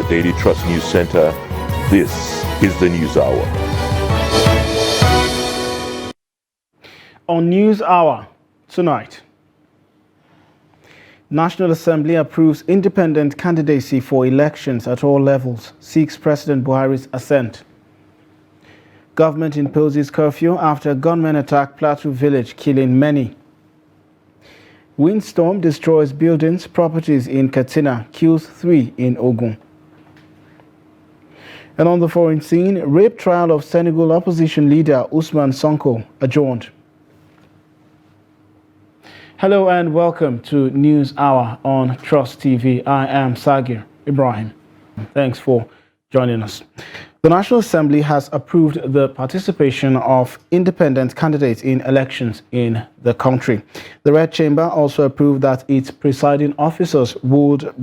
Daily Trust News Center. This is the News Hour. On News Hour tonight, National Assembly approves independent candidacy for elections at all levels, seeks President Buhari's assent. Government imposes curfew after gunmen attack Plateau Village, killing many. Windstorm destroys buildings, properties in Katsina, kills 3 in Ogun. And on the foreign scene, rape trial of Senegal opposition leader Ousmane Sonko adjourned. Hello and welcome to News Hour on Trust TV. I am Sagir Ibrahim. Thanks for joining us. The National Assembly has approved the participation of independent candidates in elections in the country. The Red Chamber also approved that its presiding officers would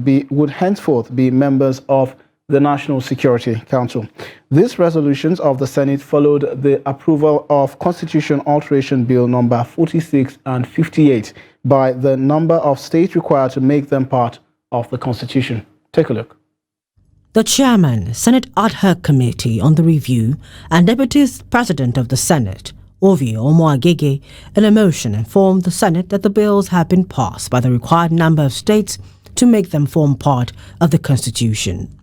henceforth be members of the National Security Council. These resolutions of the Senate followed the approval of Constitution Alteration Bill number 46 and 58 by the number of states required to make them part of the Constitution. Take a look. The Chairman, Senate Ad Hoc Committee on the Review and Deputy President of the Senate, Ovie Omoagege, in a motion informed the Senate that the bills have been passed by the required number of states to make them form part of the Constitution.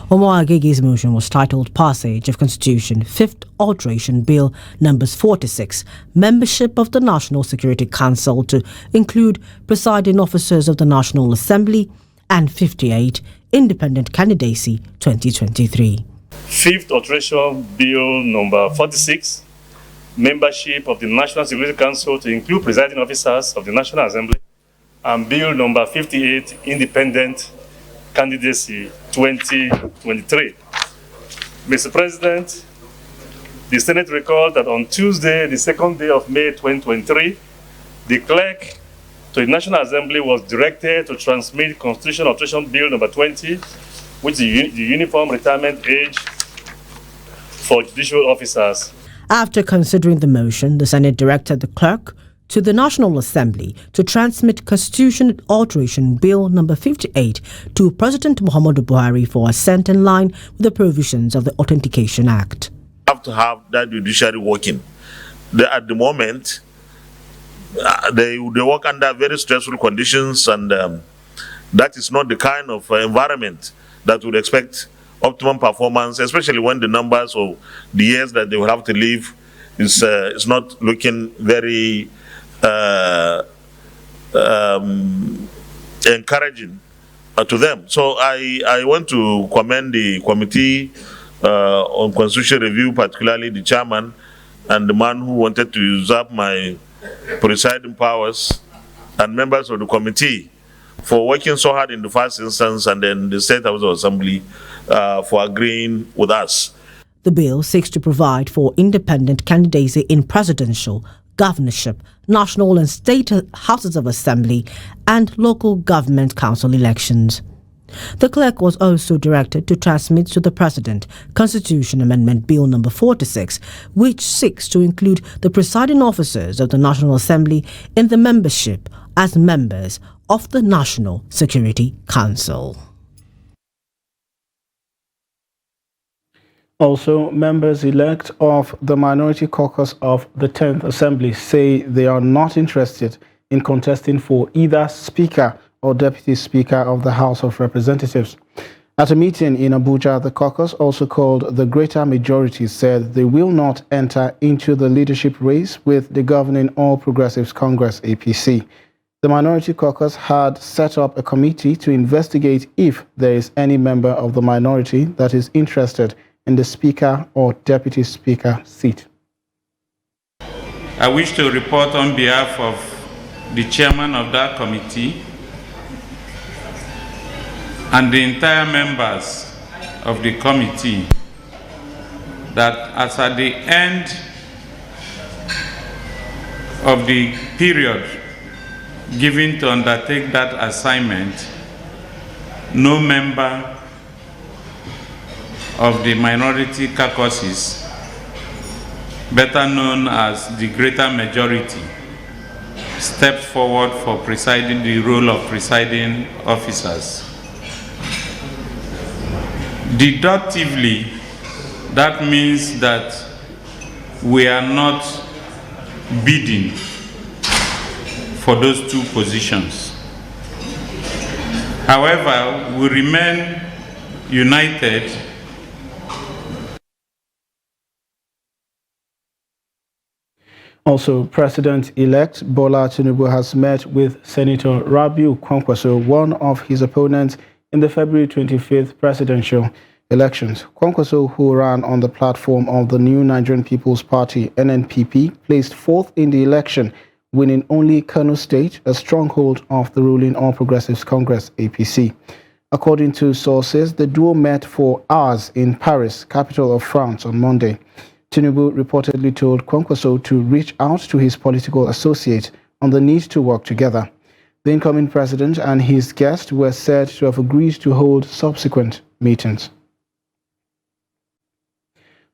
Omoagege's motion was titled Passage of Constitution 5th Alteration Bill numbers 46, Membership of the National Security Council to include presiding officers of the National Assembly, and 58, Independent Candidacy 2023. 5th Alteration Bill number 46, Membership of the National Security Council to include presiding officers of the National Assembly, and Bill number 58, Independent Candidacy 2023. Mr. President, the Senate recalled that on Tuesday, the second day of May 2023, the clerk to the National Assembly was directed to transmit Constitution Alteration Bill number 20, which is the uniform retirement age for judicial officers. After considering the motion, the Senate directed the clerk to the National Assembly to transmit Constitution Alteration Bill number 58 to President Muhammadu Buhari for assent in line with the provisions of the Authentication Act. Have to have that judiciary working. At the moment, they work under very stressful conditions, and that is not the kind of environment that would expect optimum performance, especially when the numbers of the years that they will have to live is not looking very encouraging to them. So I want to commend the Committee on Constitutional Review, particularly the chairman and the man who wanted to usurp my presiding powers, and members of the committee for working so hard in the first instance, and then the State House of Assembly for agreeing with us. The bill seeks to provide for independent candidacy in presidential, governorship, national and state houses of assembly, and local government council elections. The clerk was also directed to transmit to the President Constitution Amendment Bill number 46, which seeks to include the presiding officers of the National Assembly in the membership as members of the National Security Council. Also, members-elect of the Minority Caucus of the 10th Assembly say they are not interested in contesting for either Speaker or Deputy Speaker of the House of Representatives. At a meeting in Abuja, the caucus, also called the Greater Majority, said they will not enter into the leadership race with the governing All Progressives Congress (APC). The Minority Caucus had set up a committee to investigate if there is any member of the minority that is interested in the Speaker or Deputy Speaker seat. I wish to report on behalf of the chairman of that committee and the entire members of the committee that as at the end of the period given to undertake that assignment, no member of the minority caucuses, better known as the Greater Majority, stepped forward for presiding the role of presiding officers. Deductively, that means that we are not bidding for those two positions. However, we remain united Also, President-elect Bola Tinubu has met with Senator Rabiu Kwankwaso, one of his opponents in the February 25th presidential elections. Kwankwaso, who ran on the platform of the New Nigerian People's Party, NNPP, placed fourth in the election, winning only Kano State, a stronghold of the ruling All Progressives Congress, APC. According to sources, the duo met for hours in Paris, capital of France, on Monday. Tinubu reportedly told Kwankwaso to reach out to his political associate on the need to work together. The incoming president and his guest were said to have agreed to hold subsequent meetings.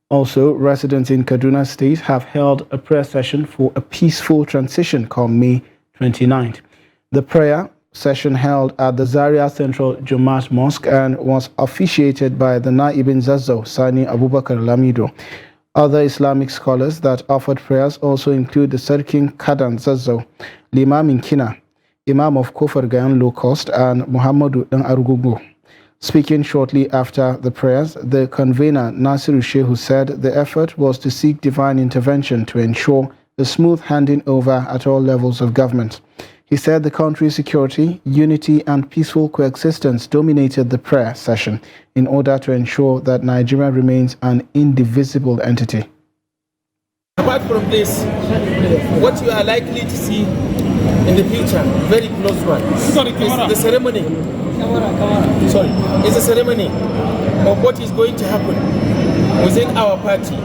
Also, residents in Kaduna State have held a prayer session for a peaceful transition come May 29th. The prayer session held at the Zaria Central Jumat Mosque and was officiated by the Naibin Zazzau Sani Abubakar Lamido. Other Islamic scholars that offered prayers also include the Sarkin Kadan Zazzau, Limamin Kina, Imam of Kofar Gayan Low Cost, and Muhammadu Dan Argugu. Speaking shortly after the prayers, the convener Nasiru Shehu said the effort was to seek divine intervention to ensure a smooth handing over at all levels of government. He said the country's security, unity, and peaceful coexistence dominated the prayer session in order to ensure that Nigeria remains an indivisible entity. Apart from this, what you are likely to see in the future, very close one, is the ceremony. It's a ceremony of what is going to happen within our party.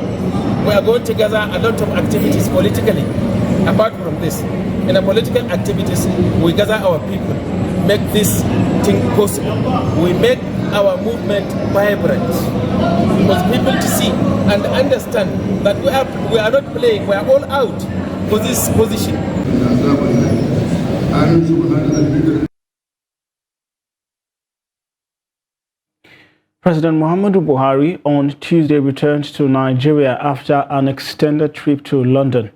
We are going to gather a lot of activities politically. Apart from this, in the political activities, we gather our people, make this thing possible. We make our movement vibrant for people to see and understand that we are not playing, we are all out for this position. President Muhammadu Buhari on Tuesday returned to Nigeria after an extended trip to London.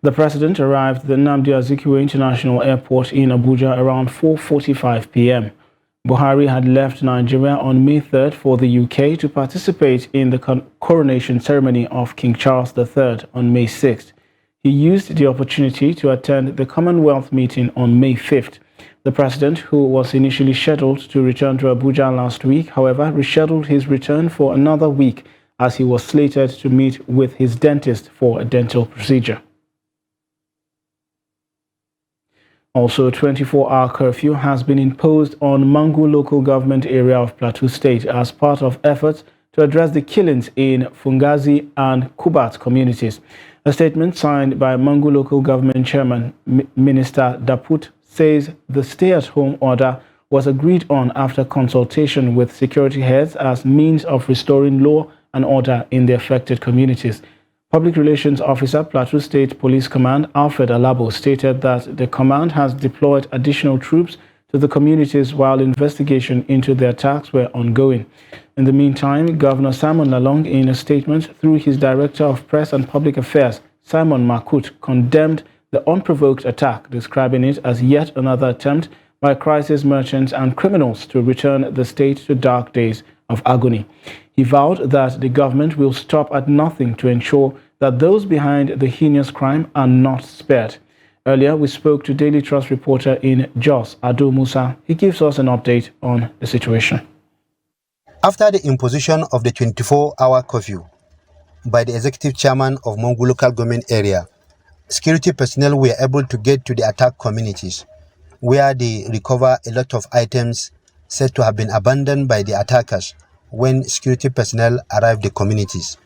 The president arrived at the Nnamdi Azikiwe International Airport in Abuja around 4:45 p.m. Buhari had left Nigeria on May 3rd for the UK to participate in the coronation ceremony of King Charles III on May 6th. He used the opportunity to attend the Commonwealth meeting on May 5th. The president, who was initially scheduled to return to Abuja last week, however, rescheduled his return for another week as he was slated to meet with his dentist for a dental procedure. Also, a 24-hour curfew has been imposed on Mangu local government area of Plateau State as part of efforts to address the killings in Fungazi and Kubat communities. A statement signed by Mangu local government chairman, Minister Daput, says the stay-at-home order was agreed on after consultation with security heads as means of restoring law and order in the affected communities. Public Relations Officer, Plateau State Police Command, Alfred Alabo, stated that the command has deployed additional troops to the communities while investigation into the attacks were ongoing. In the meantime, Governor Simon Lalong, in a statement through his Director of Press and Public Affairs, Simon Makut, condemned the unprovoked attack, describing it as yet another attempt by crisis merchants and criminals to return the state to dark days of agony. He vowed that the government will stop at nothing to ensure that those behind the heinous crime are not spared. Earlier, we spoke to Daily Trust reporter in Jos, Ado Musa. He gives us an update on the situation. After the imposition of the 24-hour curfew by the executive chairman of Mangu local government area, security personnel were able to get to the attacked communities, where they recover a lot of items said to have been abandoned by the attackers when security personnel arrived the communities.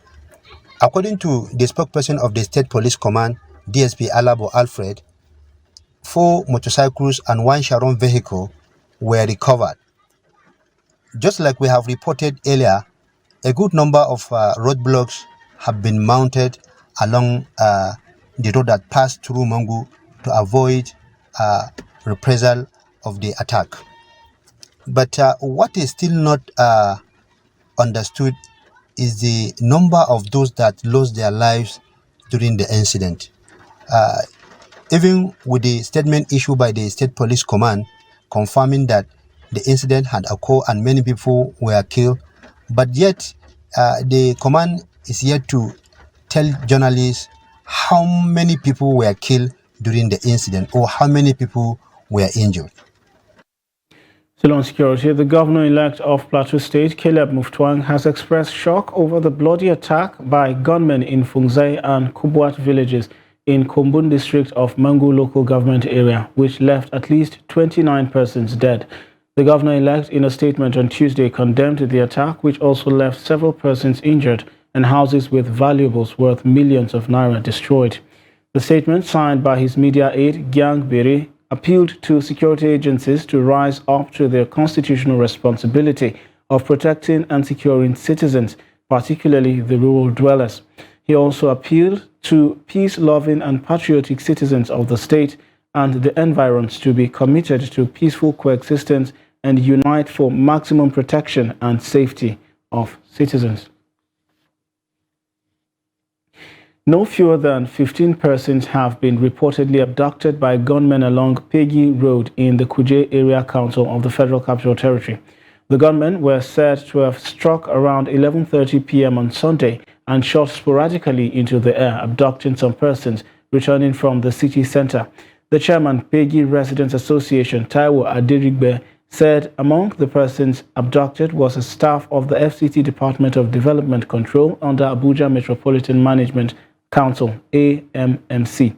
According to the spokesperson of the State Police Command, DSP Alabo Alfred, 4 motorcycles and 1 Sharon vehicle were recovered. Just like we have reported earlier, a good number of roadblocks have been mounted along the road that passed through Mangu to avoid reprisal of the attack. But what is still not understood is the number of those that lost their lives during the incident. Even with the statement issued by the State Police Command confirming that the incident had occurred and many people were killed, but yet the command is yet to tell journalists how many people were killed during the incident or how many people were injured. Still on security, the governor-elect of Plateau State, Caleb Mutfwang, has expressed shock over the bloody attack by gunmen in Fungzai and Kubwat villages in Kombun district of Mangu local government area, which left at least 29 persons dead. The governor-elect, in a statement on Tuesday, condemned the attack, which also left several persons injured and houses with valuables worth millions of naira destroyed. The statement, signed by his media aide, Gyang Beri, appealed to security agencies to rise up to their constitutional responsibility of protecting and securing citizens, particularly the rural dwellers. He also appealed to peace-loving and patriotic citizens of the state and the environs to be committed to peaceful coexistence and unite for maximum protection and safety of citizens. No fewer than 15 persons have been reportedly abducted by gunmen along Peggy Road in the Kuje Area Council of the Federal Capital Territory. The gunmen were said to have struck around 11:30 p.m. on Sunday and shot sporadically into the air, abducting some persons returning from the city center. The chairman, Peggy Residents Association, Taiwo Adirigbe, said among the persons abducted was a staff of the FCT Department of Development Control under Abuja Metropolitan Management Council, AMMC.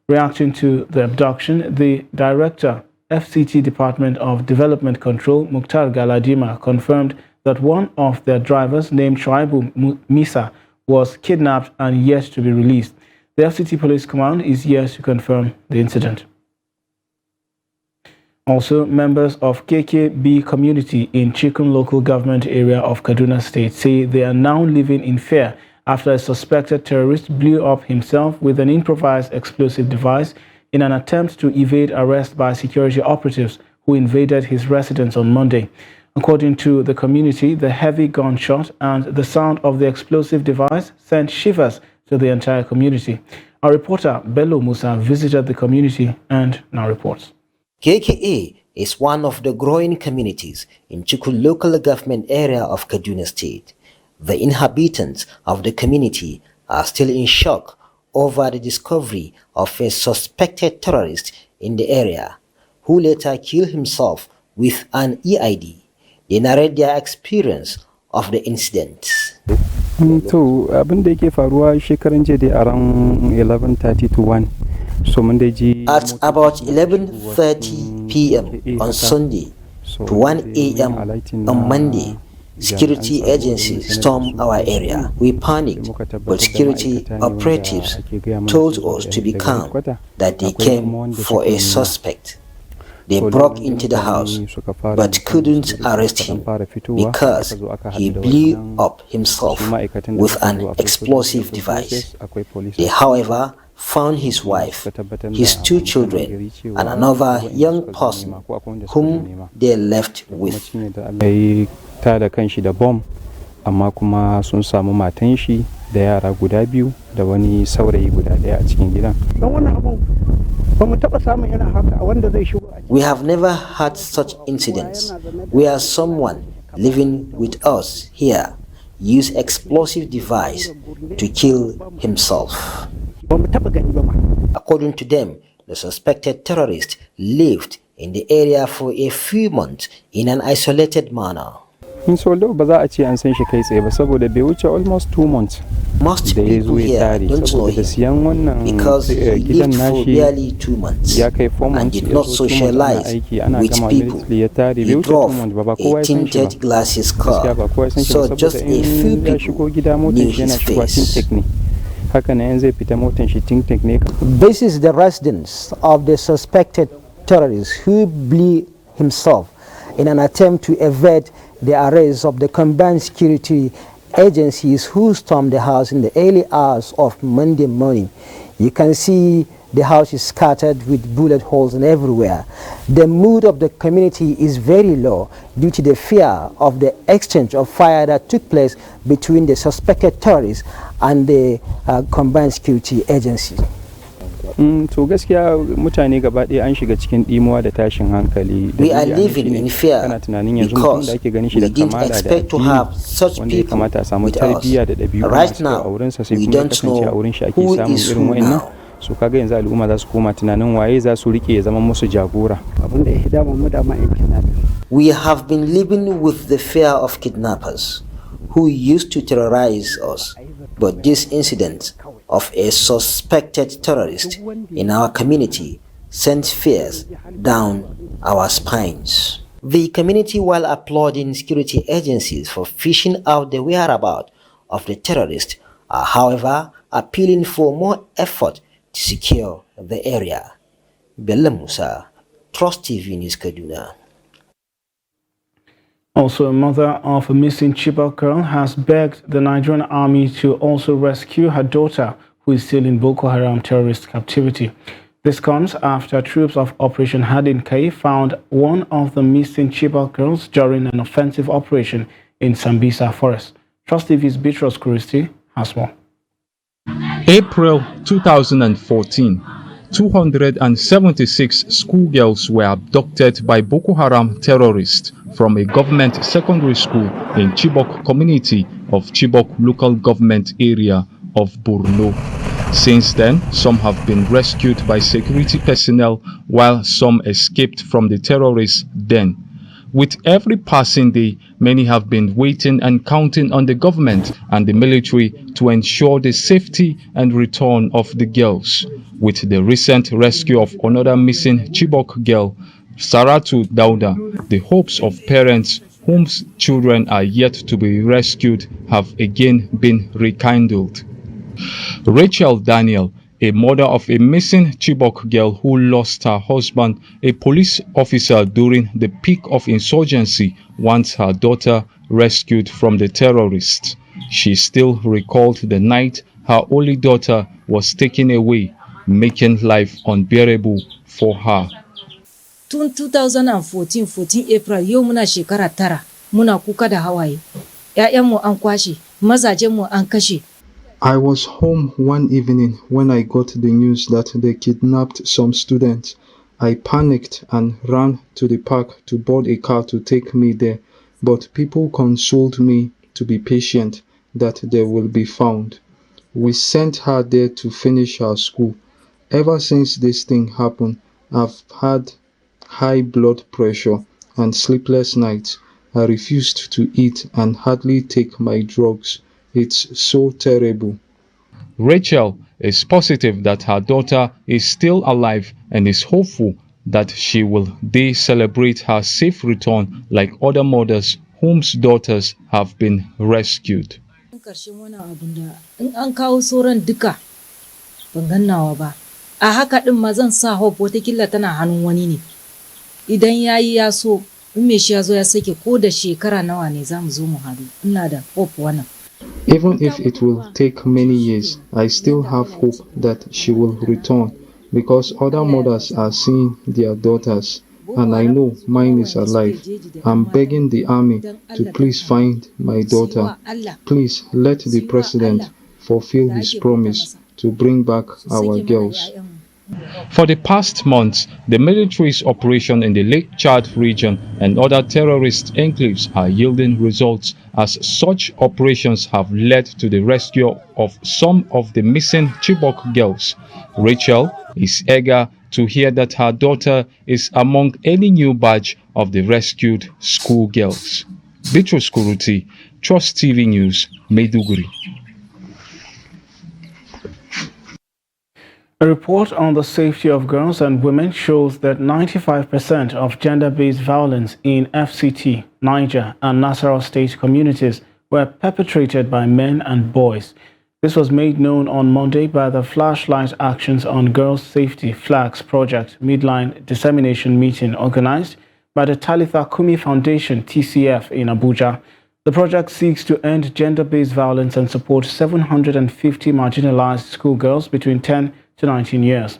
Reacting to the abduction, the director, FCT Department of Development Control, Mukhtar Galadima, confirmed that one of their drivers, named Shuaibu Misa, was kidnapped and yet to be released. The FCT Police Command is yet to confirm the incident. Also, members of KKB community in Chikun local government area of Kaduna State say they are now living in fear after a suspected terrorist blew up himself with an improvised explosive device in an attempt to evade arrest by security operatives who invaded his residence on Monday. According to the community, the heavy gunshot and the sound of the explosive device sent shivers to the entire community. Our reporter, Bello Musa, visited the community and now reports. KKA is one of the growing communities in Chikun local government area of Kaduna State. The inhabitants of the community are still in shock over the discovery of a suspected terrorist in the area, who later killed himself with an EID. They narrate their experience of the incident. To abin da yake faruwa shekaran jiya dai around 11:30 to 1. So mun dai ji at about 11:30 p.m. on Sunday to 1 a.m. on Monday, security agencies stormed our area. We panicked, but security operatives told us to be calm, that they came for a suspect. They broke into the house, but couldn't arrest him because he blew up himself with an explosive device. They, however, found his wife, his 2 children, and another young person whom they left with. Tada kanshi da bomb, amma kuma sun samu matan shi da yara guda biyu da wani saurayi guda daya a cikin gidan. We have never had such incidents where someone living with us here used explosive device to kill himself. According to them, the suspected terrorist lived in the area for a few months in an isolated manner. Almost 2 months. Most people here don't know him because he lived for barely 2 months and did not socialize with people. He drove a tinted glasses car, so just a few people knew his face. This is the residence of the suspected terrorist who blew himself in an attempt to evade the arrest of the combined security agencies who stormed the house in the early hours of Monday morning. You can see The house is scattered with bullet holes and everywhere. The mood of the community is very low due to the fear of the exchange of fire that took place between the suspected terrorists and the combined security agency. To gaskiya mutane gaba ɗaya an shiga cikin ɗimuwa da tashin hankali. We are living in fear because we didn't expect to have such people with us. Right now, we don't know who is who now. So kaga yanzu al'umma za su koma tunanin waye za su rike ya zama musu jagora. We have been living with the fear of kidnappers who used to terrorize us, but this incident of a suspected terrorist in our community sent fears down our spines. The community, while applauding security agencies for fishing out the whereabouts of the terrorist, are however appealing for more effort to secure the area. Bella Musa, Trust TV News, Kaduna. Also, a mother of a missing Chibok girl has begged the Nigerian army to also rescue her daughter, who is still in Boko Haram terrorist captivity. This comes after troops of Operation Hadin Kai found one of the missing Chibok girls during an offensive operation in Sambisa Forest. Trust TV's Beatrice Kuristi has more. April 2014, 276 schoolgirls were abducted by Boko Haram terrorists from a government secondary school in Chibok community of Chibok local government area of Borno. Since then, some have been rescued by security personnel while some escaped from the terrorists den. With every passing day, many have been waiting and counting on the government and the military to ensure the safety and return of the girls. With the recent rescue of another missing Chibok girl, Saratu Dauda, the hopes of parents whose children are yet to be rescued have again been rekindled. Rachel Daniel, a mother of a missing Chibok girl who lost her husband, a police officer during the peak of insurgency, wants her daughter rescued from the terrorists. She still recalled the night her only daughter was taken away, making life unbearable for her. Tun 2014 April yau muna shekara 9 muna kuka da hawaye. ‘Ya'yanmu an kwashe, mazajenmu an kashe. I was home one evening when I got the news that they kidnapped some students. I panicked and ran to the park to board a car to take me there, but people consoled me to be patient, that they will be found. We sent her there to finish her school. Ever since this thing happened, I've had high blood pressure and sleepless nights. I refused to eat and hardly take my drugs. It's so terrible. Rachel is positive that her daughter is still alive and is hopeful that she will celebrate her safe return like other mothers whose daughters have been rescued. A haka din ma zan sa hope watakila tana hannun wani ne. Idan yayi ya so, in me shi ya zo ya sake ko da shekara nawa ne za mu zo mu haɗu. Ina da hope wannan. Even if it will take many years, I still have hope that she will return, because other mothers are seeing their daughters, and I know mine is alive. I'm begging the army to please find my daughter. Please let the president fulfill his promise to bring back our girls. For the past months, the military's operation in the Lake Chad region and other terrorist enclaves are yielding results, as such operations have led to the rescue of some of the missing Chibok girls. Rachel is eager to hear that her daughter is among any new batch of the rescued schoolgirls. Beatrice Kuruti, Trust TV News, Maiduguri. A report on the safety of girls and women shows that 95% of gender-based violence in FCT, Niger, and Nasarawa state communities were perpetrated by men and boys. This was made known on Monday by the Flashlight Actions on Girls Safety Flags Project midline dissemination meeting organized by the Talitha Kumi Foundation, TCF, in Abuja. The project seeks to end gender-based violence and support 750 marginalized schoolgirls between 10 to 19 years.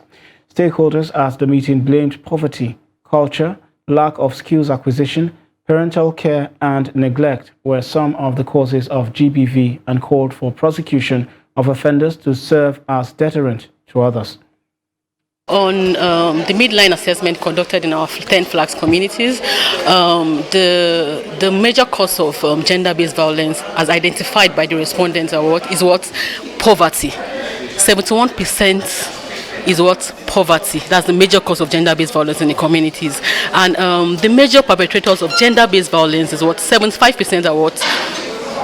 Stakeholders at the meeting blamed poverty, culture, lack of skills acquisition, parental care and neglect were some of the causes of GBV and called for prosecution of offenders to serve as deterrent to others. On the midline assessment conducted in our 10 flags communities, the major cause of gender-based violence as identified by the respondents is what? Poverty. 71% is what? Poverty. That's the major cause of gender-based violence in the communities. And the major perpetrators of gender-based violence is what? 75% are what?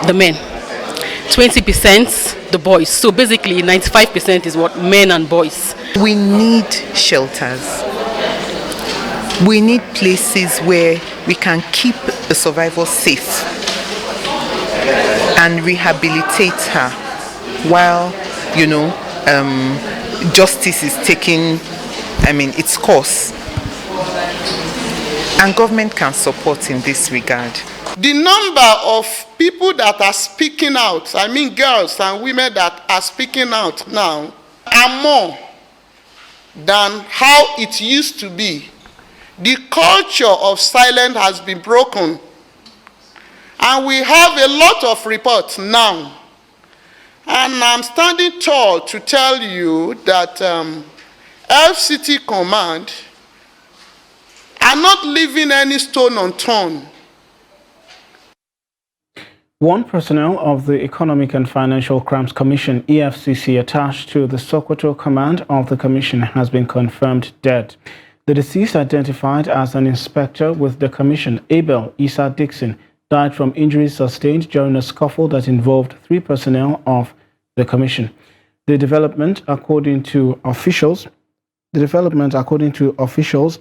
The men. 20% the boys. So basically 95% is what? Men and boys. We need shelters. We need places where we can keep the survivor safe and rehabilitate her while, justice is taking, its course. And government can support in this regard. The number of people that are speaking out, girls and women that are speaking out now, are more than how it used to be. The culture of silence has been broken. And we have a lot of reports now. And I'm standing tall to tell you that FCT Command are not leaving any stone unturned. One personnel of the Economic and Financial Crimes Commission, EFCC, attached to the Sokoto command of the commission has been confirmed dead. The deceased, identified as an inspector with the commission, Abel Issa Dixon, died from injuries sustained during a scuffle that involved 3 personnel of the commission. The development, according to officials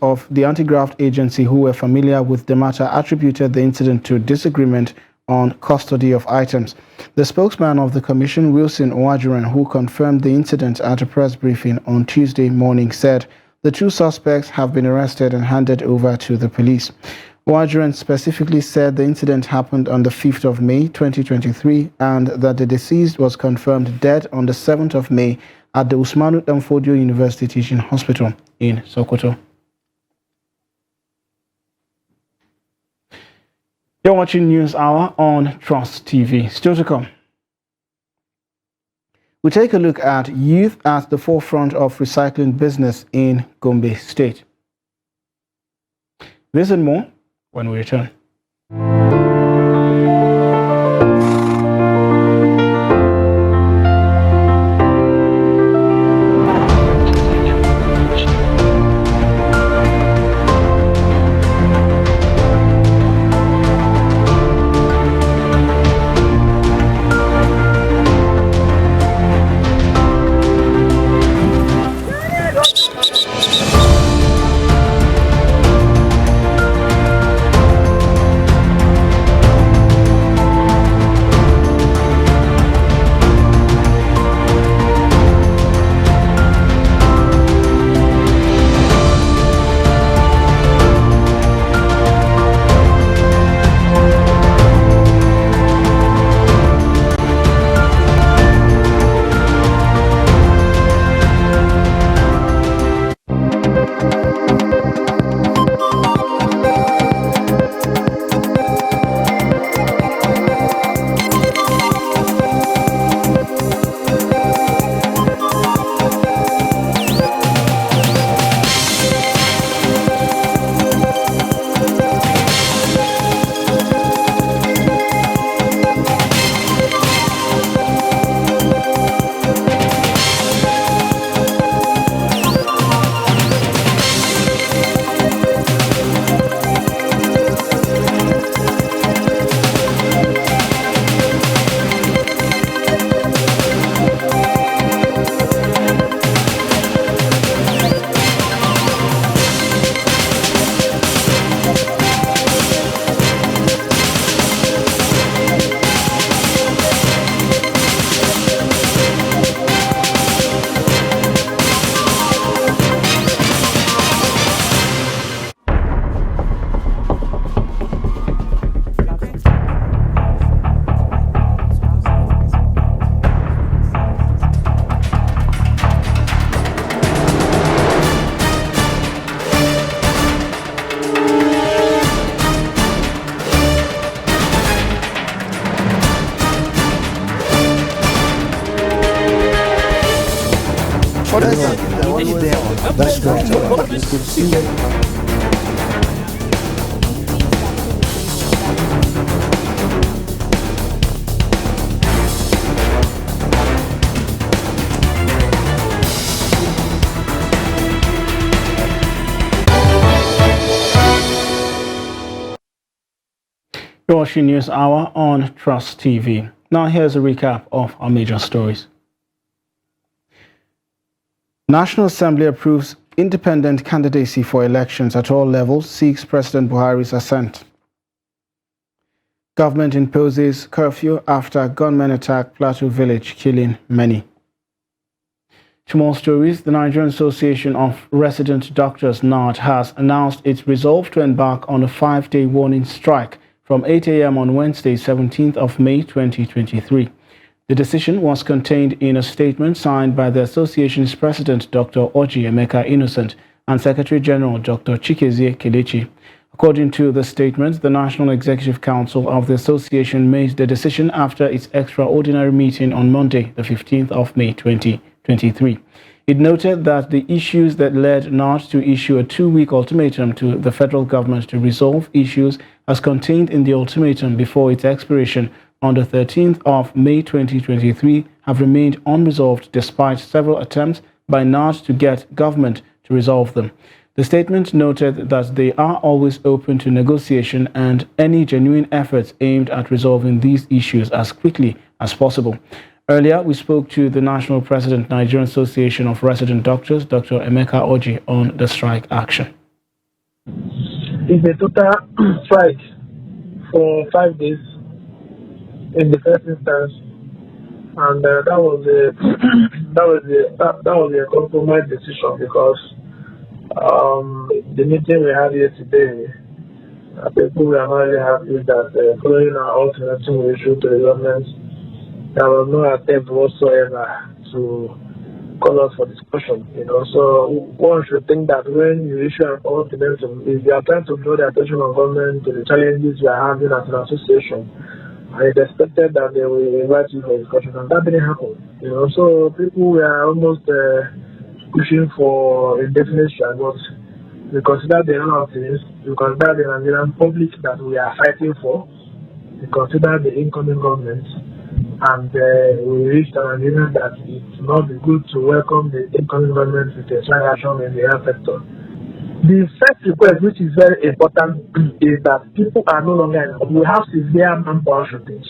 of the anti-graft agency who were familiar with the matter, attributed the incident to disagreement on custody of items. The spokesman of the commission, Wilson Owajuren, who confirmed the incident at a press briefing on Tuesday morning, said the 2 suspects have been arrested and handed over to the police. Owajuren specifically said the incident happened on the 5th of May 2023 and that the deceased was confirmed dead on the 7th of May at the Usmanu Danfodio University Teaching Hospital in Sokoto. You're watching News Hour on Trust TV. Still to come, we take a look at youth at the forefront of recycling business in Gombe State. This and more when we return. You're watching News Hour on Trust TV. Now here's a recap of our major stories. National Assembly approves independent candidacy for elections at all levels, seeks President Buhari's assent. Government imposes curfew after gunmen attack Plateau village, killing many. To more stories, the Nigerian Association of Resident Doctors, NARD, has announced its resolve to embark on a 5-day warning strike from 8 a.m. on Wednesday, 17th of May 2023. The decision was contained in a statement signed by the association's president, Dr. Oji Emeka Innocent, and Secretary General, Dr. Chikezie Kelechi. According to the statement, the National Executive Council of the association made the decision after its extraordinary meeting on Monday, the 15th of May 2023. It noted that the issues that led NARD to issue a 2-week ultimatum to the federal government to resolve issues as contained in the ultimatum before its expiration on the 13th of May 2023 have remained unresolved despite several attempts by NARD to get government to resolve them. The statement noted that they are always open to negotiation and any genuine efforts aimed at resolving these issues as quickly as possible. Earlier, we spoke to the National President, Nigerian Association of Resident Doctors, Dr. Emeka Oji, on the strike action. It's a total strike for 5 days in the first instance, and that was a compromise decision because the meeting we had yesterday, people were not really happy that following our ultimatum we issued to the government, there was no attempt whatsoever to call us for discussion. So one should think that when you issue an ultimatum, if you are trying to draw the attention of government to the challenges you are having as an association, and it's expected that they will invite you for discussion, and that didn't happen. So people were almost pushing for indefinite strike, but we consider the amount of things, we consider the Nigerian public that we are fighting for, we consider the incoming government, and we reached an agreement that it not be good to welcome the incoming government with a strike action in the health sector. The first request, which is very important, is that people are no longer enough. We have severe manpower shortage.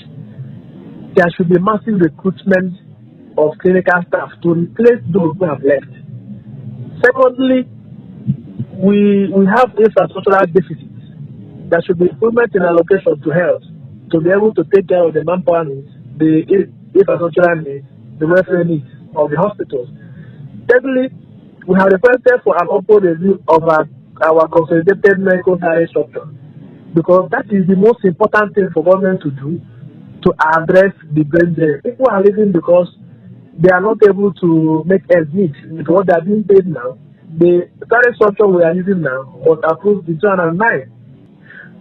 There should be massive recruitment of clinical staff to replace those who have left. Secondly, we have infrastructural deficits. There should be improvement in allocation to health to be able to take care of the manpower needs, the infrastructural needs, the welfare needs of the hospitals. Thirdly, we have requested for an open review of our consolidated medical tariff structure, because that is the most important thing for government to do to address the brain drain. People are leaving because they are not able to make ends meet with what they are being paid now. The tariff structure we are using now was approved in 2009.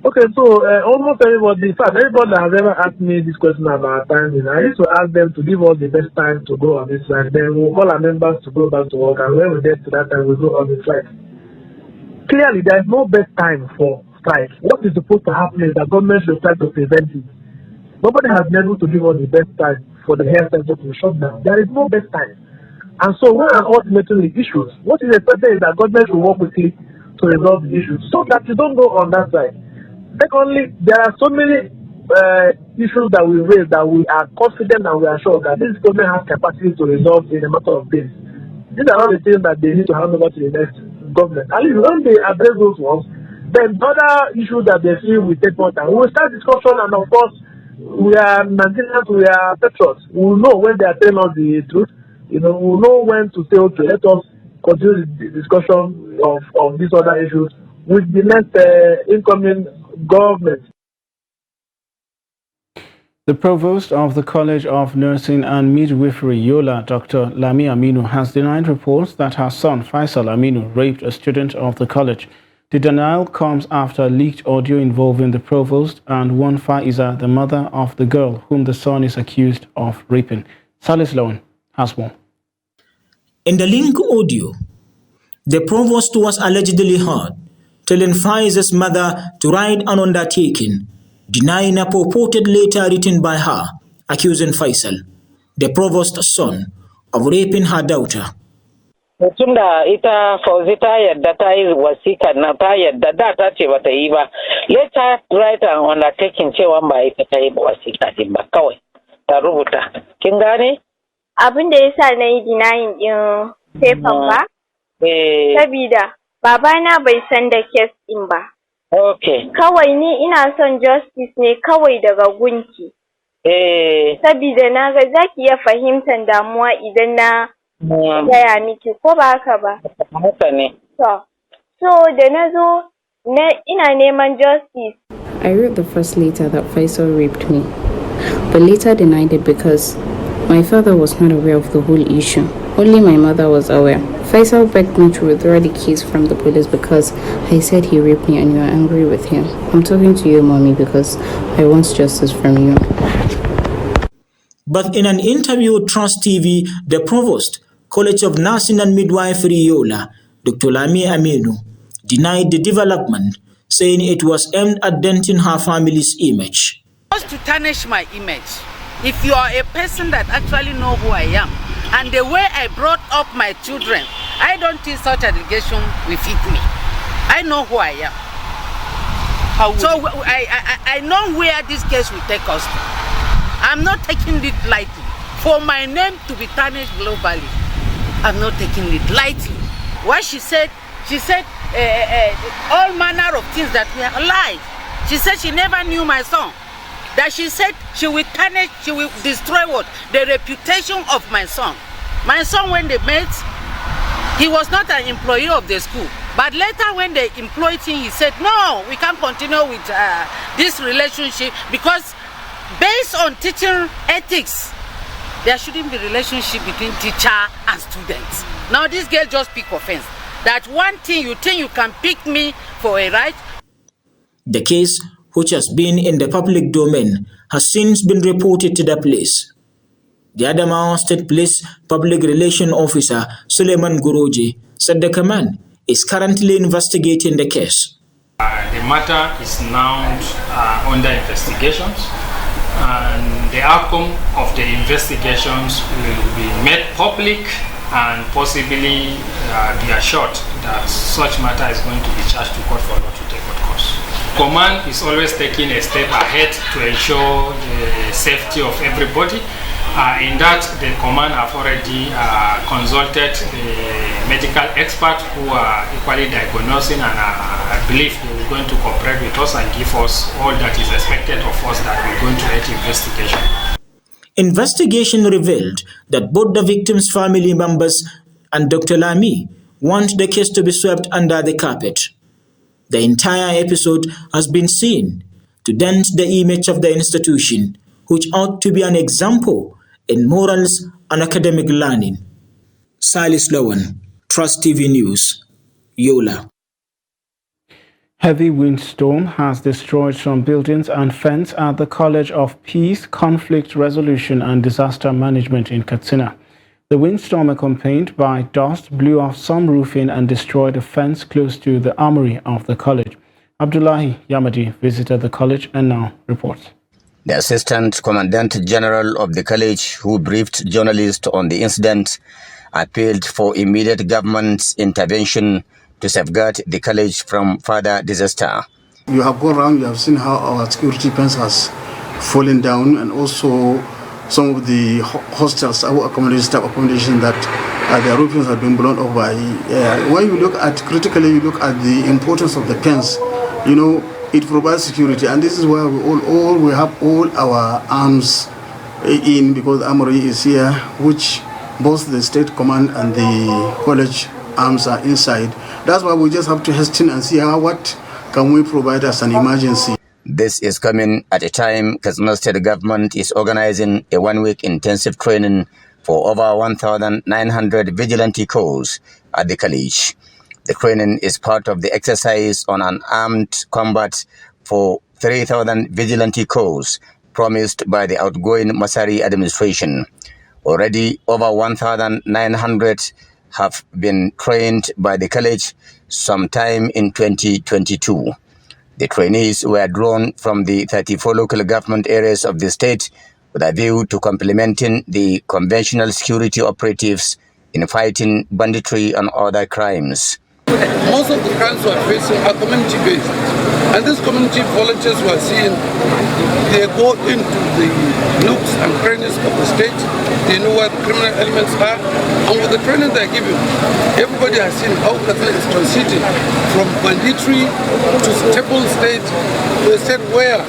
Okay, so almost everybody, in fact, everybody that has ever asked me this question about timing, I used to ask them to give us the best time to go on this strike. Then we'll call our members to go back to work, and when we get to that time, we'll go on the strike. Clearly, there is no best time for strike. What is supposed to happen is that government should try to prevent it. Nobody has been able to give us the best time for the health sector to shut down. There is no best time. And so when an ultimatum is issued, what is expected is that government should work quickly to resolve the issues so that you don't go on that side. Secondly, there are so many issues that we raise that we are confident and we are sure that this government has capacity to resolve in a matter of days. These are not the things that they need to hand over to the next government. And when they address those ones, then other issues that they feel will take more time. We will start discussion, and of course, we are Nigerians, we are patriots. We will know when they are telling us the truth. We will know when to say, okay, let us continue the discussion of these other issues with the next incoming government. The provost of the College of Nursing and Midwifery, Yola, Dr. Lami Aminu, has denied reports that her son, Faisal Aminu, raped a student of the college. The denial comes after leaked audio involving the provost and one Faiza, the mother of the girl whom the son is accused of raping. Salis Lowen has more. In the link audio, The provost was allegedly heard telling Faiza's mother to write an undertaking, denying a purported letter written by her, accusing Faisal, the provost's son, of raping her daughter. Tunda ita Fauzi ta yadda ta yi wasika na ta yadda da ta ce bata yi ba. Later write an undertaking cewa ba ita ta yi wasika din ba kawai ta rubuta. Kin gane? Abin da yasa na yi denying din paper ba? Sabida babana bai san da case din ba. Okay. Kawai ni ina son justice ne kawai daga gunki. Sabida na ga zaki iya fahimtar damuwa idan na gaya miki ko ba haka ba. Haka ne. So da na zo ina neman justice. I wrote the first letter that Faisal raped me, but later denied it because my father was not aware of the whole issue. Only my mother was aware. Faisal begged me to withdraw the case from the police because I said he raped me and you are angry with him. I'm talking to you, Mommy, because I want justice from you. But in an interview with Trust TV, the provost, College of Nursing and Midwifery Yola, Dr. Lami Aminu, denied the development, saying it was aimed at denting her family's image. Just to tarnish my image. If you are a person that actually know who I am, and the way I brought up my children, I don't think such allegation will fit me. I know who I am. I know where this case will take us to. I'm not taking it lightly. For my name to be tarnished globally, I'm not taking it lightly. What she said all manner of things that were lies. She said she never knew my son. That she said she will tarnish, she will destroy what? The reputation of my son. My son, when they met, he was not an employee of the school. But later when they employed him, he said, no, we can't continue with this relationship because based on teaching ethics, there shouldn't be relationship between teacher and students. Now this girl just pick offense. That one thing you think you can pick me for a right. The case, which has been in the public domain, has since been reported to the police. The Adamawa State Police Public Relations Officer Suleiman Guroji said the command is currently investigating the case. The matter is now under investigations, and the outcome of the investigations will be made public and possibly be assured that such matter is going to be charged to court for law to take what course. Command is always taking a step ahead to ensure the safety of everybody. In that, the command have already consulted the medical experts who are equally diagnosing, and I believe they are going to cooperate with us and give us all that is expected of us that we're going to make investigation. Investigation revealed that both the victims' family members and Dr. Lami want the case to be swept under the carpet. The entire episode has been seen to dent the image of the institution, which ought to be an example in morals and academic learning. Silas Lowen, Trust TV News, Yola. Heavy windstorm has destroyed some buildings and fence at the College of Peace, Conflict Resolution and Disaster Management in Katsina. The windstorm, accompanied by dust, blew off some roofing and destroyed a fence close to the armory of the college. Abdullahi Yamadi visited the college and now reports. The Assistant Commandant General of the college, who briefed journalists on the incident, appealed for immediate government intervention to safeguard the college from further disaster. You have gone around, you have seen how our security fence has fallen down, and also some of the hostels, our accommodation, staff accommodation, that their roofings have been blown off by air. When you look at, critically, you look at the importance of the fence, you know, it provides security, and this is why we have all our arms in, because the armory is here, which both the state command and the college arms are inside. That's why we just have to hasten and see what can we provide as an emergency. This is coming at a time Katsina State government is organizing a one-week intensive training for over 1,900 vigilante corps at the college. The training is part of the exercise on an armed combat for 3,000 vigilante corps promised by the outgoing Masari administration. Already over 1,900 have been trained by the college sometime in 2022. The trainees were drawn from the 34 local government areas of the state with a view to complementing the conventional security operatives in fighting banditry and other crimes. Most of the crimes we are facing are community-based, and these community volunteers we are seeing, they go into the nooks and crannies of the state. They know where the criminal elements are, and with the training they are given, everybody has seen how Katsina is transiting from banditry to stable state, to a state where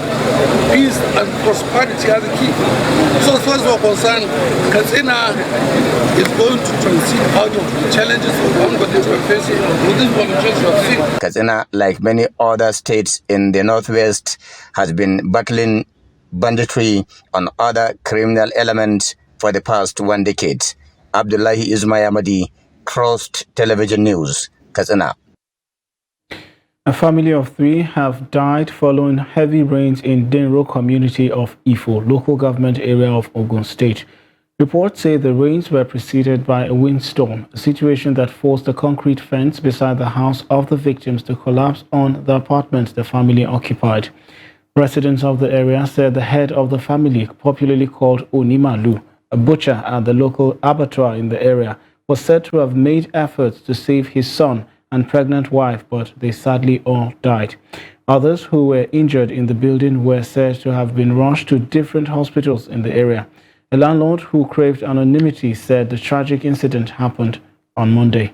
peace and prosperity are the key. So as far as we are concerned, Katsina is going to transit out of the challenges of banditry we are facing. Katsina, like many other states in the northwest, has been battling banditry and other criminal elements for the past 1 decade. Abdullahi Ismail Ahmadi, Trust Television News, Katsina. A family of 3 have died following heavy rains in Denro community of Ifo, local government area of Ogun State. Reports say the rains were preceded by a windstorm, a situation that forced a concrete fence beside the house of the victims to collapse on the apartments the family occupied. Residents of the area said the head of the family, popularly called Onimalu, a butcher at the local abattoir in the area, was said to have made efforts to save his son and pregnant wife, but they sadly all died. Others who were injured in the building were said to have been rushed to different hospitals in the area. A landlord who craved anonymity said the tragic incident happened on Monday.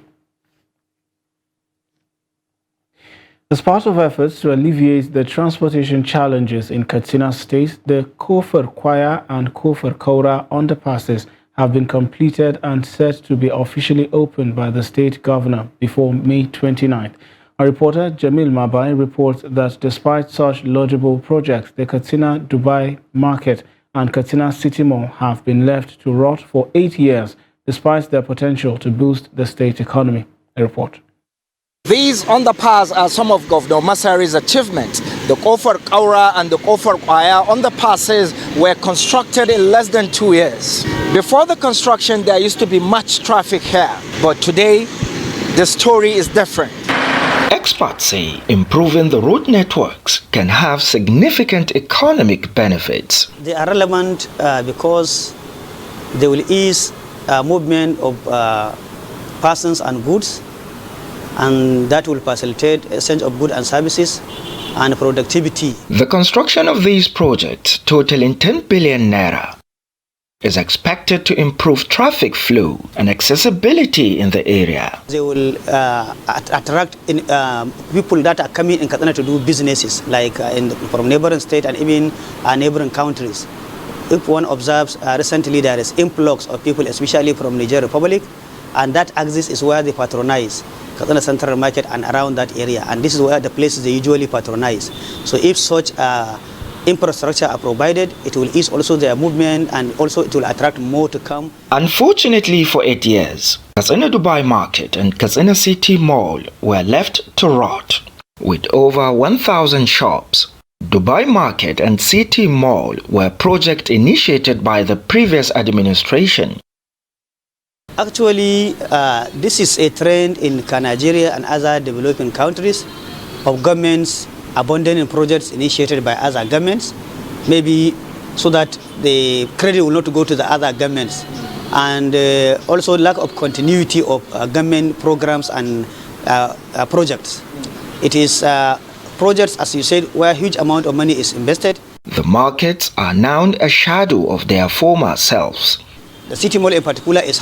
As part of efforts to alleviate the transportation challenges in Katsina State, the Kofar Kwaya and Kofar Kaura underpasses have been completed and set to be officially opened by the state governor before May 29th. Our reporter Jamil Mabai reports that despite such laudable projects, the Katsina Dubai Market and Katsina City Mall have been left to rot for 8 years, despite their potential to boost the state economy. A report. These underpass are some of Governor Masari's achievements. The Kofar Kaura and the Kofar Kwaya underpasses were constructed in less than 2 years. Before the construction, there used to be much traffic here, but today, the story is different. Experts say improving the road networks can have significant economic benefits. They are relevant because they will ease movement of persons and goods, and that will facilitate exchange of goods and services and productivity. The construction of these projects, totaling 10 billion naira, is expected to improve traffic flow and accessibility in the area. They will attract people that are coming in Katsina to do businesses, like from neighboring states and even neighboring countries. If one observes, recently there is influx of people, especially from Niger Republic, and that axis is where they patronize Katsina Central Market and around that area, and this is where the places they usually patronize. So if such infrastructure are provided, it will ease also their movement, and also it will attract more to come. Unfortunately for 8 years, Katsina Dubai Market and Katsina City Mall were left to rot. With over 1,000 shops, Dubai Market and City Mall were projects initiated by the previous administration. Actually, this is a trend in Nigeria and other developing countries of governments abandoning projects initiated by other governments, maybe so that the credit will not go to the other governments, and also lack of continuity of government programs and projects. It is projects, as you said, where a huge amount of money is invested. The markets are now a shadow of their former selves. The City Mall in particular is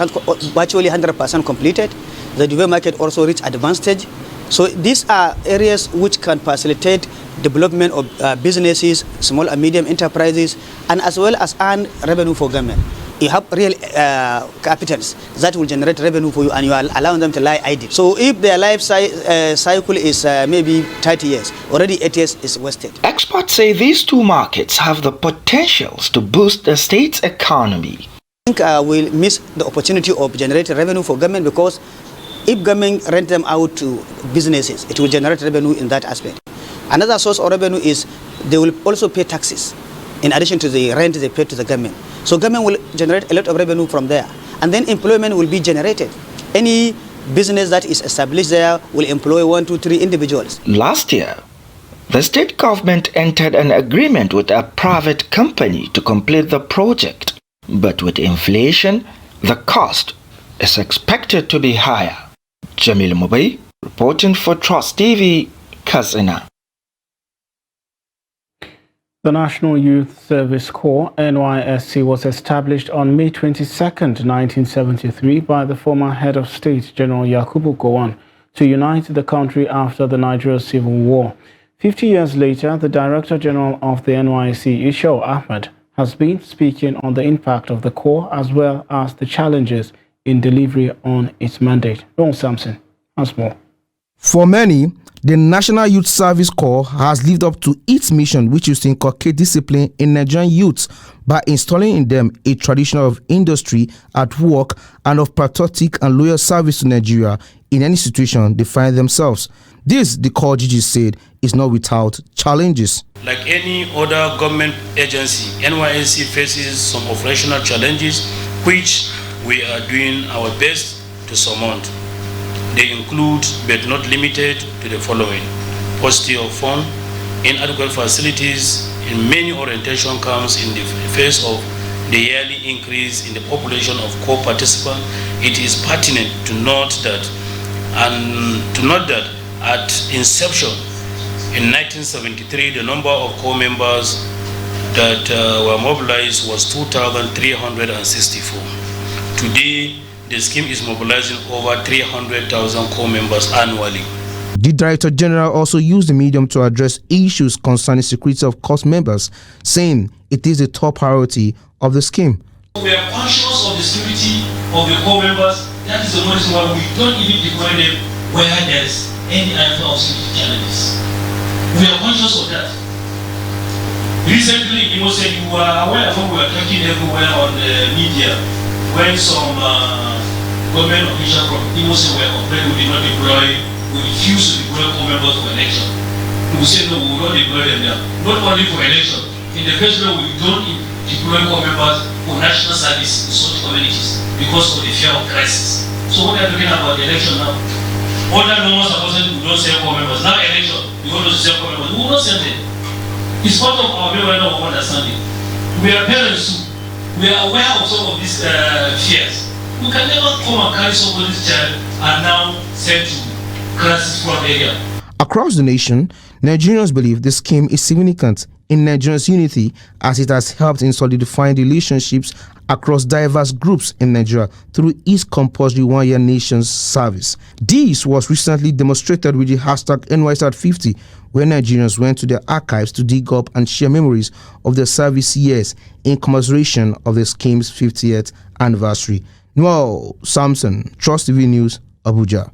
virtually 100% completed. The Dubai Market also reached advanced stage. So these are areas which can facilitate development of businesses, small and medium enterprises, and as well as earn revenue for government. You have real capitals that will generate revenue for you, and you are allowing them to lie idle. So if their life cycle is maybe 30 years, already 8 years is wasted. Experts say these two markets have the potentials to boost the state's economy. I think we'll miss the opportunity of generating revenue for government, because if government rent them out to businesses, it will generate revenue in that aspect. Another source of revenue is they will also pay taxes in addition to the rent they pay to the government. So government will generate a lot of revenue from there, and then employment will be generated. Any business that is established there will employ 1, 2, 3 individuals. Last year, the state government entered an agreement with a private company to complete the project. But with inflation, the cost is expected to be higher. Jamil Mubai, reporting for Trust TV, Katsina. The National Youth Service Corps, NYSC, was established on May 22, 1973 by the former head of state, General Yakubu Gowon, to unite the country after the Nigeria Civil War. 50 years later, the Director General of the NYSC, Ishao Ahmed, has been speaking on the impact of the Corps as well as the challenges in delivery on its mandate. Ron Sampson has more. For many, the National Youth Service Corps has lived up to its mission, which is to inculcate discipline in Nigerian youths by installing in them a tradition of industry at work and of patriotic and loyal service to Nigeria in any situation they find themselves. This, the Corps GG said, is not without challenges. Like any other government agency, NYSC faces some operational challenges which we are doing our best to surmount. They include, but not limited to, the following: paucity of funds, inadequate facilities in many orientation camps in the face of the yearly increase in the population of Corps participants. It is pertinent to note that at inception in 1973, the number of Corps members that were mobilized was 2,364. Today, the scheme is mobilizing over 300,000 Corps members annually. The Director General also used the medium to address issues concerning security of Corps members, saying it is a top priority of the scheme. We are conscious of the security of the Corps members. That is the reason why we don't even deploy them where there is any other of security challenges. We are conscious of that. Recently, you said you were aware of what we were talking everywhere on the media when some government officials from Imo State were complaining we did not deploy, we refuse to deploy Corps members for election. We said no, we will not deploy them there. Not only for election. In the first place, we don't deploy Corps members for national service in such communities because of the fear of crisis. So what we are talking about the election now? All that normal supposed we don't send Corps members. Now election, we want to send Corps members. We will not send them. It's part of our memorandum of understanding. We are parents too. We are aware of some of these fears. We can never come and carry somebody's child and now send to crisis-prone area. Across the nation, Nigerians believe the scheme is significant in Nigerians' unity as it has helped in solidifying relationships across diverse groups in Nigeria through its compulsory one-year nation's service. This was recently demonstrated with the hashtag NYSAT50, where Nigerians went to their archives to dig up and share memories of their service years in commemoration of the scheme's 50th anniversary. Noel Samson, Trust TV News, Abuja.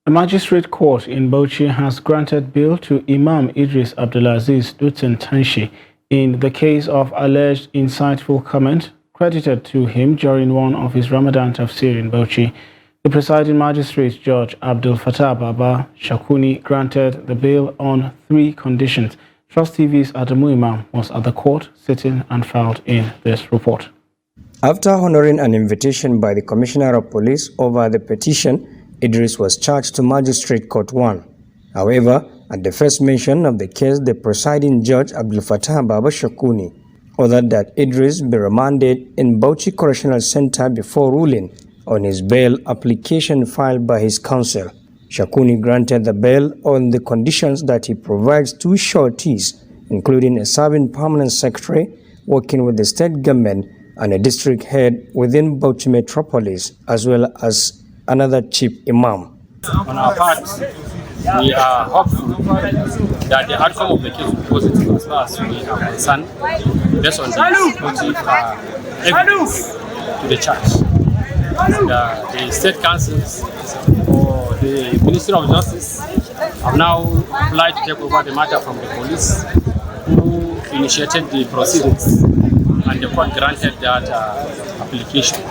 A magistrate court in Bauchi has granted bail to Imam Idris Abdulaziz Dutsen Tanshi in the case of alleged insightful comment credited to him during one of his Ramadan tafsir in Bauchi. The presiding magistrate, Judge Abdul Fattah Baba Shakuni, granted the bail on 3 conditions. Trust TV's Adamu Imam was at the court sitting and filed in this report. After honoring an invitation by the Commissioner of Police over the petition, Idris was charged to Magistrate Court 1. However, at the first mention of the case, the presiding judge, Abdul Fattah Baba Shakuni, ordered that Idris be remanded in Bauchi Correctional Center before ruling on his bail application filed by his counsel. Shakuni granted the bail on the conditions that he provides 2 sureties, including a serving permanent secretary working with the state government and a district head within Bauchi Metropolis, as well as another chief imam. On our part, we are hopeful that the outcome of the case will be positive as far as we are concerned, based on the supportive evidence to the charge. The state councils or the Ministry of Justice have now applied to take over the matter from the police, who initiated the proceedings, and the court granted that application.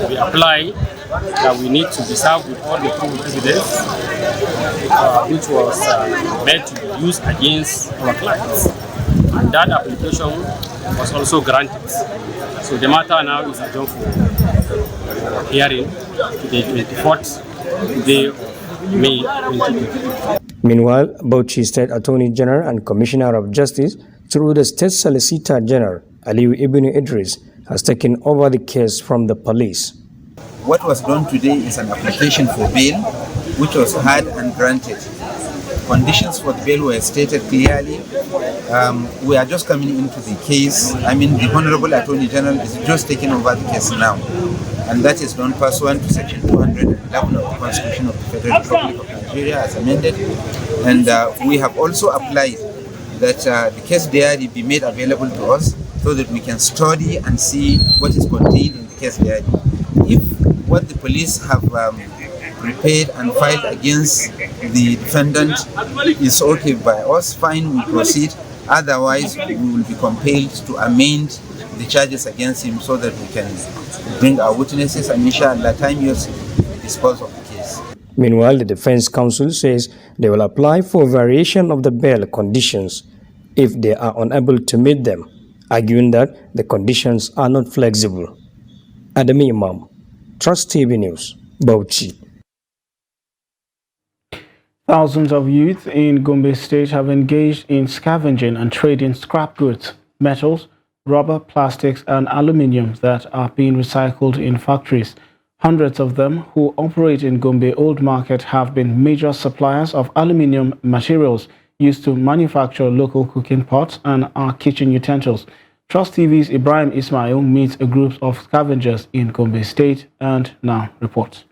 We apply that we need to be served with all the proof evidence which was made to be used against our clients. and that application was also granted. So the matter now is adjourned for hearing to the 24th day of May 2020. Meanwhile, Bauchi State Attorney General and Commissioner of Justice, through the State Solicitor General, Aliyu Ibn Idris, has taken over the case from the police. What was done today is an application for bail, which was heard and granted. Conditions for the bail were stated clearly. We are just coming into the case. The Honorable Attorney General is just taking over the case now. And that is done pursuant to Section 211 of the Constitution of the Federal Republic of Nigeria as amended. And we have also applied that the case diary be made available to us so that we can study and see what is contained in the case diary. If what the police have prepared and filed against the defendant is okay by us, fine, we proceed. Otherwise, we will be compelled to amend the charges against him so that we can bring our witnesses and inshallah time use dispose of the case. Meanwhile, the Defense Counsel says they will apply for variation of the bail conditions if they are unable to meet them, arguing that the conditions are not flexible. Adami Imam, Trust TV News, Bauchi. Thousands of youth in Gombe State have engaged in scavenging and trading scrap goods, metals, rubber, plastics, and aluminium that are being recycled in factories. Hundreds of them who operate in Gombe Old Market have been major suppliers of aluminium materials used to manufacture local cooking pots and our kitchen utensils. Trust TV's Ibrahim Ismail meets a group of scavengers in Gombe State and now reports.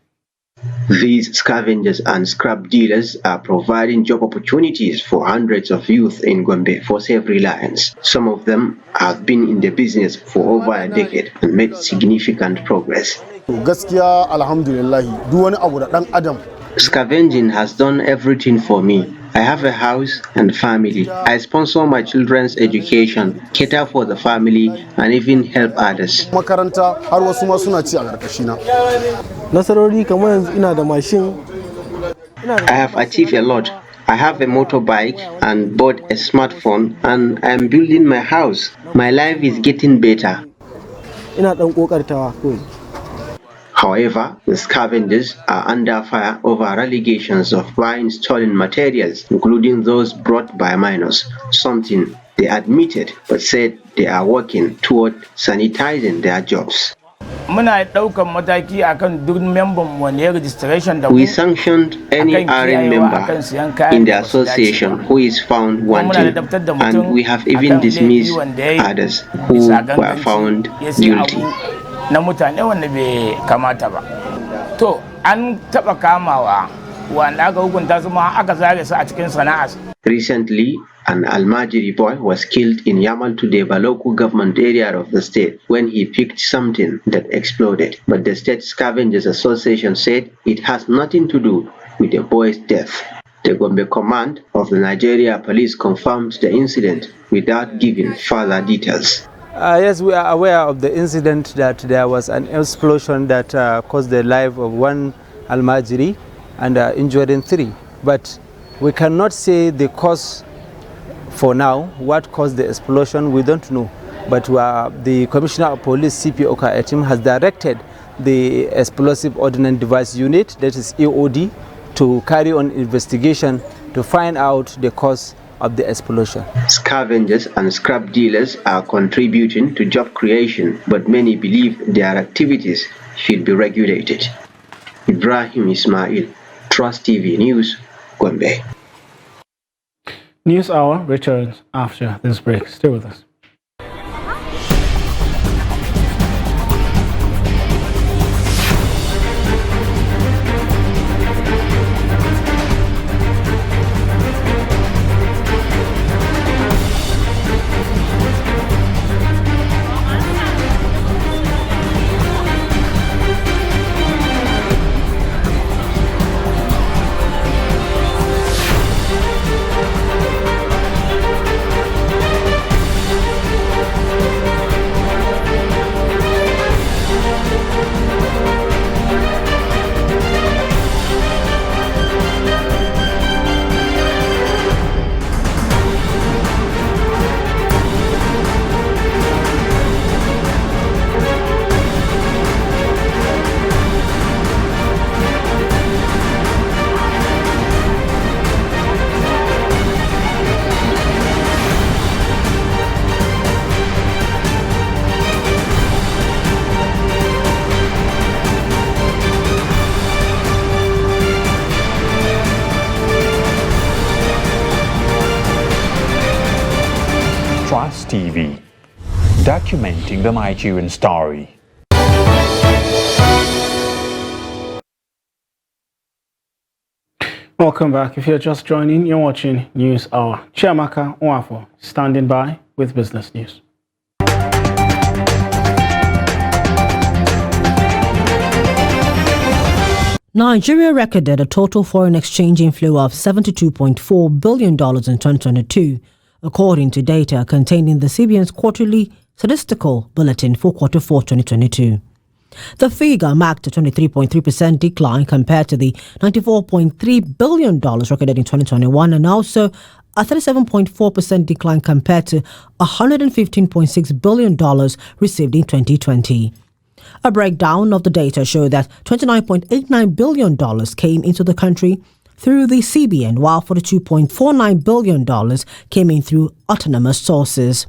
These scavengers and scrap dealers are providing job opportunities for hundreds of youth in Gombe for self-reliance. Some of them have been in the business for over a decade and made significant progress. Gaskiya alhamdulillah duk wani abu da dan adam. Scavenging has done everything for me. I have a house and family. I sponsor my children's education, cater for the family, and even help others. Makaranta har wasu ma suna ci a karkashina. Nasarori kamar yanzu ina da mashin. I have achieved a lot. I have a motorbike and bought a smartphone, and I am building my house. My life is getting better. Ina dan kokartawa kawai. However, the scavengers are under fire over allegations of buying stolen materials, including those brought by minors, something they admitted but said they are working toward sanitizing their jobs. We sanctioned any RN member in the association who is found wanting, and we have even dismissed others who were found guilty. Na mutane wanda bai kamata ba. To an taba kamawa wanda aka hukunta su ma aka zare su a cikin sana'ar. Recently, an Almajiri boy was killed in Yamal Tudeba local government area of the state when he picked something that exploded. But the State Scavengers Association said it has nothing to do with the boy's death. The Gombe command of the Nigeria police confirmed the incident without giving further details. Yes, we are aware of the incident that there was an explosion that caused the life of one Almajiri and injuring 3. But we cannot say the cause for now. What caused the explosion, we don't know. But the Commissioner of Police, CP Oka Etim, has directed the Explosive Ordnance Device Unit, that is EOD, to carry on investigation to find out the cause of the explosion. Scavengers and scrap dealers are contributing to job creation, but many believe their activities should be regulated. Ibrahim Ismail, Trust TV News, Gombe. News Hour returns after this break. Stay with us. TV, documenting the Nigerian story. Welcome back. If you're just joining, you're watching News Hour. Chiamaka Nwafo standing by with business news. Nigeria recorded a total foreign exchange inflow of $72.4 billion in 2022, according to data contained in the CBN's quarterly statistical bulletin for Q4 2022. The figure marked a 23.3% decline compared to the $94.3 billion recorded in 2021 and also a 37.4% decline compared to $115.6 billion received in 2020. A breakdown of the data showed that $29.89 billion came into the country through the CBN, while $42.49 billion came in through autonomous sources.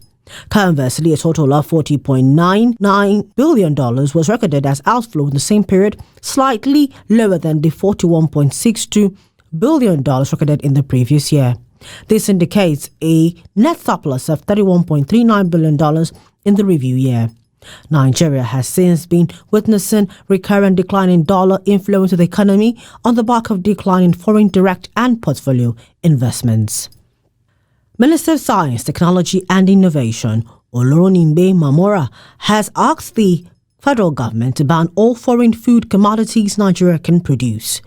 Conversely, a total of $40.99 billion was recorded as outflow in the same period, slightly lower than the $41.62 billion recorded in the previous year. This indicates a net surplus of $31.39 billion in the review year. Nigeria has since been witnessing recurrent decline in dollar inflow into the economy on the back of decline in foreign direct and portfolio investments. Minister of Science, Technology and Innovation, Oloronimbe Mamora, has asked the federal government to ban all foreign food commodities Nigeria can produce.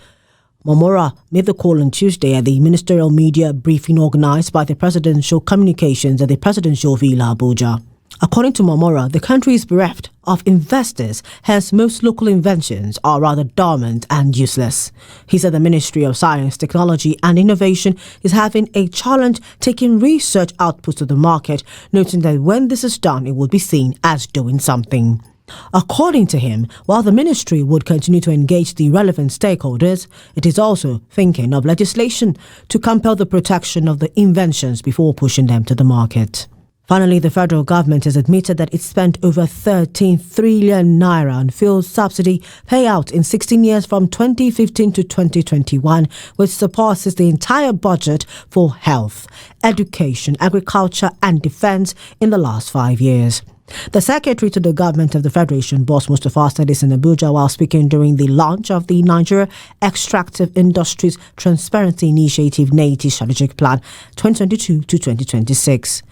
Mamora made the call on Tuesday at the ministerial media briefing organized by the Presidential Communications at the Presidential Villa Abuja. According to Mamora, the country is bereft of investors, hence most local inventions are rather dormant and useless. He said the Ministry of Science, Technology and Innovation is having a challenge taking research outputs to the market, noting that when this is done, it will be seen as doing something. According to him, while the ministry would continue to engage the relevant stakeholders, it is also thinking of legislation to compel the protection of the inventions before pushing them to the market. Finally, the federal government has admitted that it spent over 13 trillion naira on fuel subsidy payout in 16 years from 2015 to 2021, which surpasses the entire budget for health, education, agriculture and defense in the last 5 years. The secretary to the government of the Federation, Boss Mustafa, said this in Abuja while speaking during the launch of the Nigeria Extractive Industries Transparency Initiative NEITI Strategic Plan 2022 to 2026.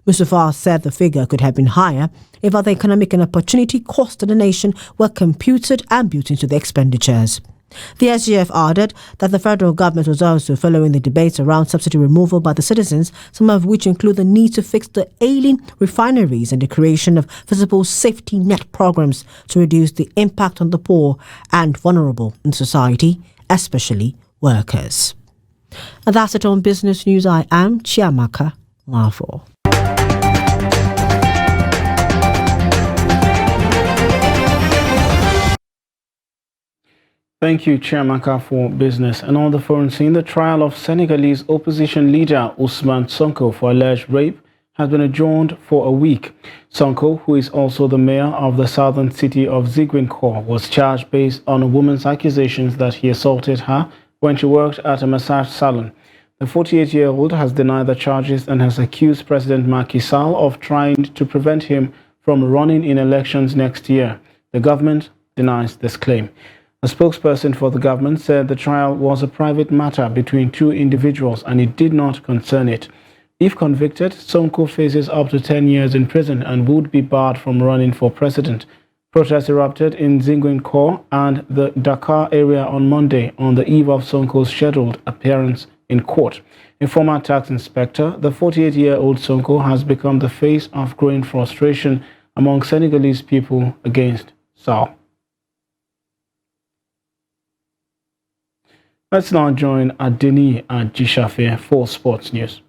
Mustafa said the figure could have been higher if other economic and opportunity costs to the nation were computed and built into the expenditures. The SGF added that the federal government was also following the debates around subsidy removal by the citizens, some of which include the need to fix the ailing refineries and the creation of visible safety net programs to reduce the impact on the poor and vulnerable in society, especially workers. And that's it on Business News. I am Chiamaka Nwafo. Thank you, Chiamaka, for business. And on the foreign scene, the trial of Senegalese opposition leader Ousmane Sonko for alleged rape has been adjourned for a week. Sonko, who is also the mayor of the southern city of Ziguinchor, was charged based on a woman's accusations that he assaulted her when she worked at a massage salon. The 48-year-old has denied the charges and has accused President Macky Sall of trying to prevent him from running in elections next year. The government denies this claim. A spokesperson for the government said the trial was a private matter between two individuals and it did not concern it. If convicted, Sonko faces up to 10 years in prison and would be barred from running for president. Protests erupted in Ziguinchor and the Dakar area on Monday on the eve of Sonko's scheduled appearance in court. A former tax inspector, the 48-year-old Sonko has become the face of growing frustration among Senegalese people against Sall. Let's now join Adeni Ajishafe for sports news.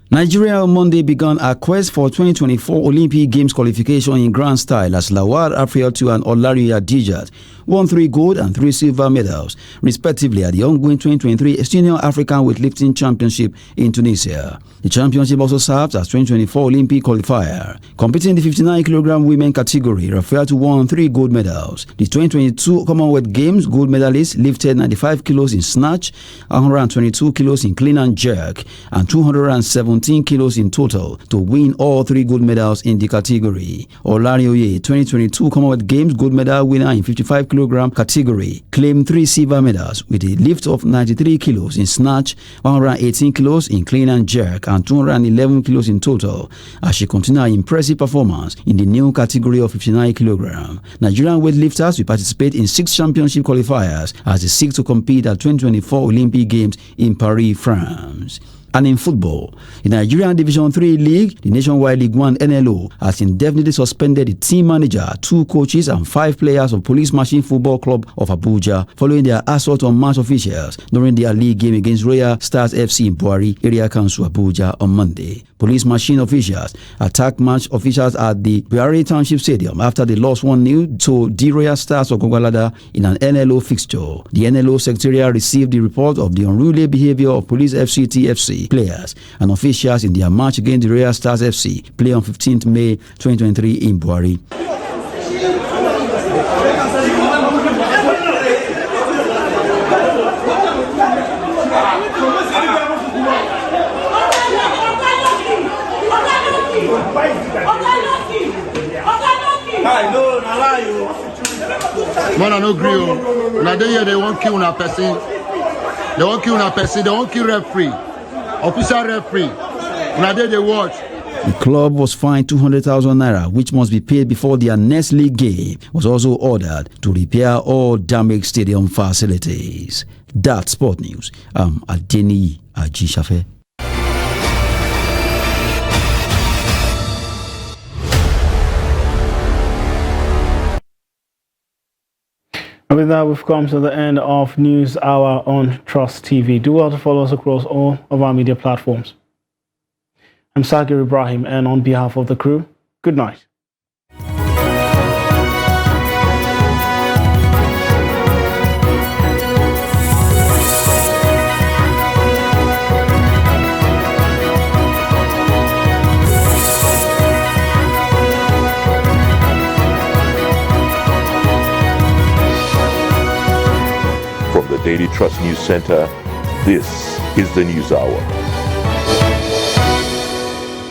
Nigeria on Monday began a quest for 2024 Olympic Games qualification in grand style as Lawal Afriyatu and Olariya Dijat won 3 gold and 3 silver medals, respectively, at the ongoing 2023 Senior African Weightlifting Championship in Tunisia. The championship also serves as 2024 Olympic qualifier. Competing in the 59 kg women category, Afriyatu won 3 gold medals. The 2022 Commonwealth Games gold medalists lifted 95 kilos in snatch, 122 kilos in clean and jerk, and 217 kilos in total to win all 3 gold medals in the category. Olariya, 2022 Commonwealth Games gold medal winner in 55 kg category, claimed 3 silver medals with a lift of 93 kilos in snatch, 118 kilos in clean and jerk, and 211 kilos in total, as she continued her impressive performance in the new category of 59 kg. Nigerian weightlifters will participate in 6 championship qualifiers as they seek to compete at 2024 Olympic Games in Paris, France. And in football, the Nigerian Division 3 League, the Nationwide League 1 NLO, has indefinitely suspended the team manager, 2 coaches and 5 players of Police Machine Football Club of Abuja following their assault on match officials during their league game against Royal Stars FC in Buhari Area Council, Abuja on Monday. Police Machine officials attacked match officials at the Buhari Township Stadium after they lost 1-0 to the Royal Stars of Gwagwalada in an NLO fixture. The NLO Secretariat received the report of the unruly behavior of Police FCTFC players and officials in their match against the Royal Stars FC, play on 15th May 2023 in Buhari. Man, I no agree. Now they won't kill una person. They won't kill una person. They won't kill referee. Official referee. Now they watch. The club was fined 200,000 naira, which must be paid before their next league game, was also ordered to repair all damaged stadium facilities. That's Sport News. I'm Adeni Ajishafe. And with that, we've come to the end of News Hour on Trust TV. Do well to follow us across all of our media platforms. I'm Sagir Ibrahim, and on behalf of the crew, good night. From the Daily Trust News Center, this is the News Hour.